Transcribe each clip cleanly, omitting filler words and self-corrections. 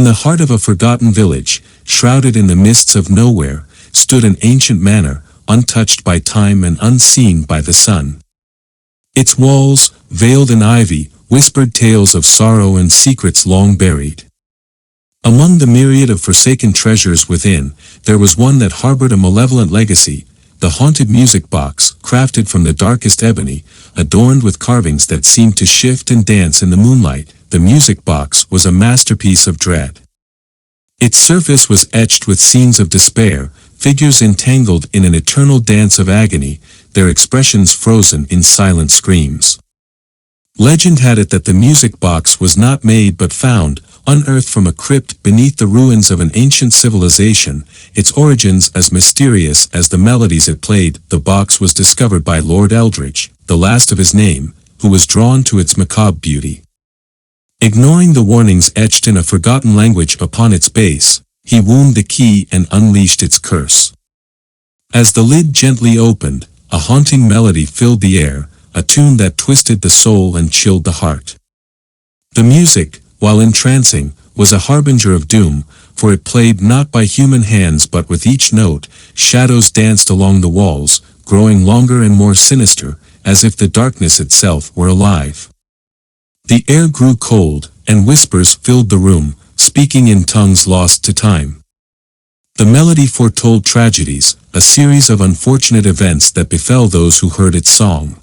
the heart of a forgotten village, shrouded in the mists of nowhere, stood an ancient manor, untouched by time and unseen by the sun. Its walls, veiled in ivy, whispered tales of sorrow and secrets long buried. Among the myriad of forsaken treasures within, there was one that harbored a malevolent legacy, the haunted music box, crafted from the darkest ebony, adorned with carvings that seemed to shift and dance in the moonlight. The music box was a masterpiece of dread. Its surface was etched with scenes of despair, figures entangled in an eternal dance of agony, their expressions frozen in silent screams. Legend had it that the music box was not made but found, unearthed from a crypt beneath the ruins of an ancient civilization, its origins as mysterious as the melodies it played. The box was discovered by Lord Eldridge, the last of his name, who was drawn to its macabre beauty. Ignoring the warnings etched in a forgotten language upon its base, he wound the key and unleashed its curse. As the lid gently opened, a haunting melody filled the air, a tune that twisted the soul and chilled the heart. The music, while entrancing, was a harbinger of doom, for it played not by human hands but with each note, shadows danced along the walls, growing longer and more sinister, as if the darkness itself were alive. The air grew cold, and whispers filled the room, speaking in tongues lost to time. The melody foretold tragedies, a series of unfortunate events that befell those who heard its song.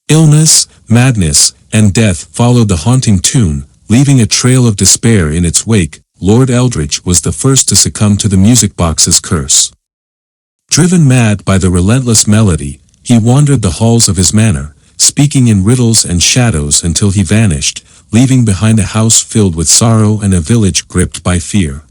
Illness, madness, and death followed the haunting tune, leaving a trail of despair in its wake. Lord Eldridge was the first to succumb to the music box's curse. Driven mad by the relentless melody, he wandered the halls of his manor, speaking in riddles and shadows until he vanished, leaving behind a house filled with sorrow and a village gripped by fear.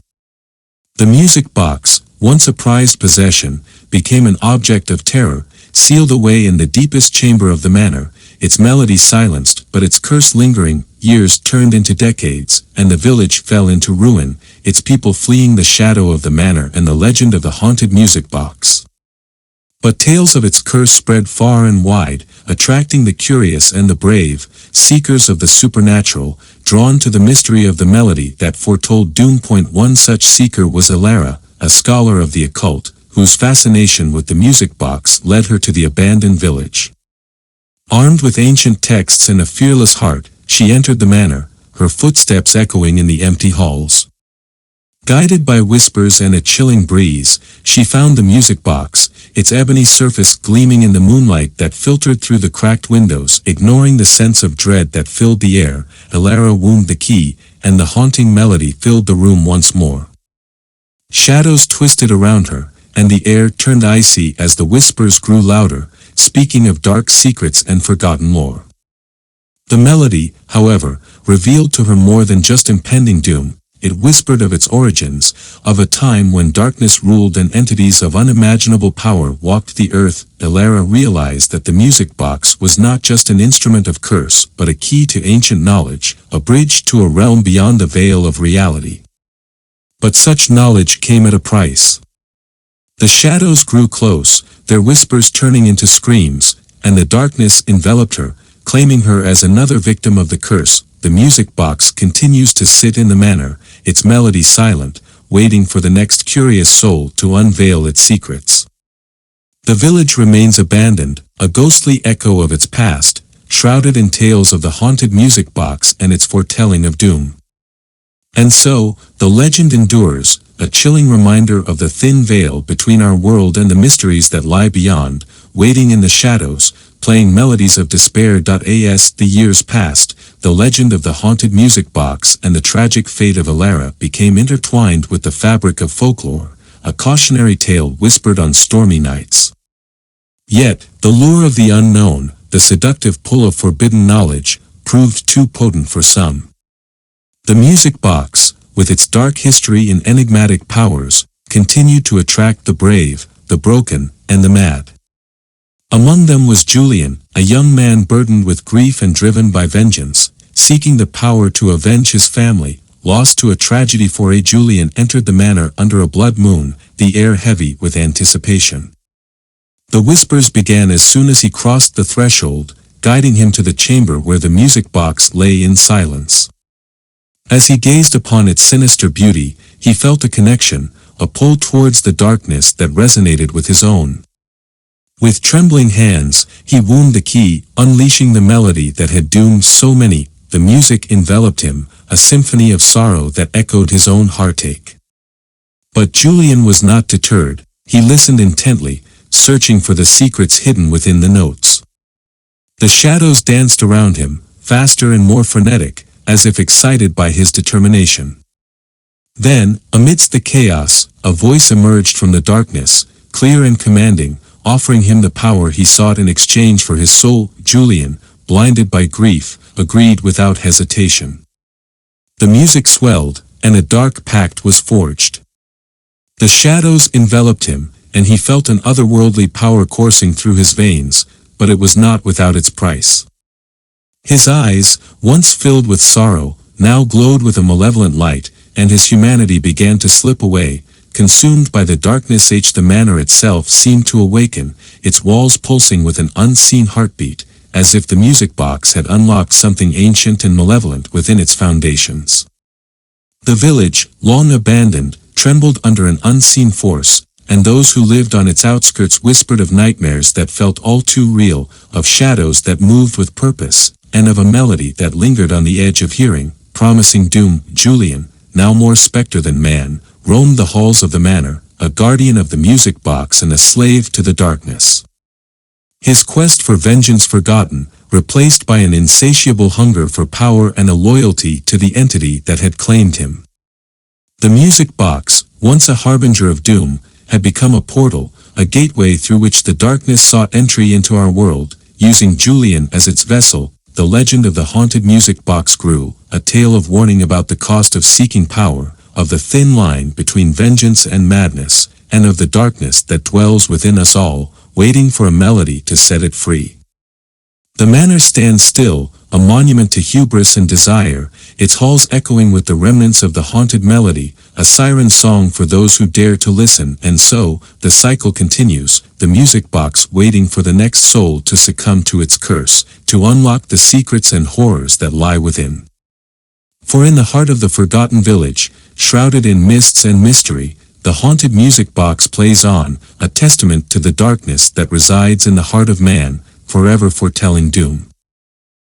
The music box, once a prized possession, became an object of terror, sealed away in the deepest chamber of the manor, its melody silenced but its curse lingering. Years turned into decades, and the village fell into ruin, its people fleeing the shadow of the manor and the legend of the haunted music box. But tales of its curse spread far and wide, attracting the curious and the brave, seekers of the supernatural, drawn to the mystery of the melody that foretold doom. One such seeker was Elara, a scholar of the occult, whose fascination with the music box led her to the abandoned village. Armed with ancient texts and a fearless heart, she entered the manor, her footsteps echoing in the empty halls. Guided by whispers and a chilling breeze, she found the music box, its ebony surface gleaming in the moonlight that filtered through the cracked windows. Ignoring the sense of dread that filled the air, Elara wound the key, and the haunting melody filled the room once more. Shadows twisted around her, and the air turned icy as the whispers grew louder, speaking of dark secrets and forgotten lore. The melody, however, revealed to her more than just impending doom. It whispered of its origins, of a time when darkness ruled and entities of unimaginable power walked the earth. Elara realized that the music box was not just an instrument of curse but a key to ancient knowledge, a bridge to a realm beyond the veil of reality. But such knowledge came at a price. The shadows grew close, their whispers turning into screams, and the darkness enveloped her, claiming her as another victim of the curse. The music box continues to sit in the manor, its melody silent, waiting for the next curious soul to unveil its secrets. The village remains abandoned, a ghostly echo of its past, shrouded in tales of the haunted music box and its foretelling of doom. And so, the legend endures, a chilling reminder of the thin veil between our world and the mysteries that lie beyond, waiting in the shadows, playing melodies of despair. As the years passed, the legend of the haunted music box and the tragic fate of Elara became intertwined with the fabric of folklore, a cautionary tale whispered on stormy nights. Yet, the lure of the unknown, the seductive pull of forbidden knowledge, proved too potent for some. The music box, with its dark history and enigmatic powers, continued to attract the brave, the broken, and the mad. Among them was Julian, a young man burdened with grief and driven by vengeance, seeking the power to avenge his family, lost to a tragedy. Julian entered the manor under a blood moon, the air heavy with anticipation. The whispers began as soon as he crossed the threshold, guiding him to the chamber where the music box lay in silence. As he gazed upon its sinister beauty, he felt a connection, a pull towards the darkness that resonated with his own. With trembling hands, he wound the key, unleashing the melody that had doomed so many. The music enveloped him, a symphony of sorrow that echoed his own heartache. But Julian was not deterred. He listened intently, searching for the secrets hidden within the notes. The shadows danced around him, faster and more frenetic, as if excited by his determination. Then, amidst the chaos, a voice emerged from the darkness, clear and commanding, offering him the power he sought in exchange for his soul. Julian, blinded by grief, agreed without hesitation. The music swelled, and a dark pact was forged. The shadows enveloped him, and he felt an otherworldly power coursing through his veins, but it was not without its price. His eyes, once filled with sorrow, now glowed with a malevolent light, and his humanity began to slip away, consumed by the darkness. The manor itself seemed to awaken, its walls pulsing with an unseen heartbeat, as if the music box had unlocked something ancient and malevolent within its foundations. The village, long abandoned, trembled under an unseen force, and those who lived on its outskirts whispered of nightmares that felt all too real, of shadows that moved with purpose, and of a melody that lingered on the edge of hearing, promising doom. Julian, now more spectre than man, roamed the halls of the manor, a guardian of the music box and a slave to the darkness. His quest for vengeance forgotten, replaced by an insatiable hunger for power and a loyalty to the entity that had claimed him. The music box, once a harbinger of doom, had become a portal, a gateway through which the darkness sought entry into our world. Using Julian as its vessel, the legend of the haunted music box grew, a tale of warning about the cost of seeking power, of the thin line between vengeance and madness, and of the darkness that dwells within us all, waiting for a melody to set it free. The manor stands still, a monument to hubris and desire, its halls echoing with the remnants of the haunted melody, a siren song for those who dare to listen. And so, the cycle continues, the music box waiting for the next soul to succumb to its curse, to unlock the secrets and horrors that lie within. For in the heart of the forgotten village, shrouded in mists and mystery, the haunted music box plays on, a testament to the darkness that resides in the heart of man, forever foretelling doom.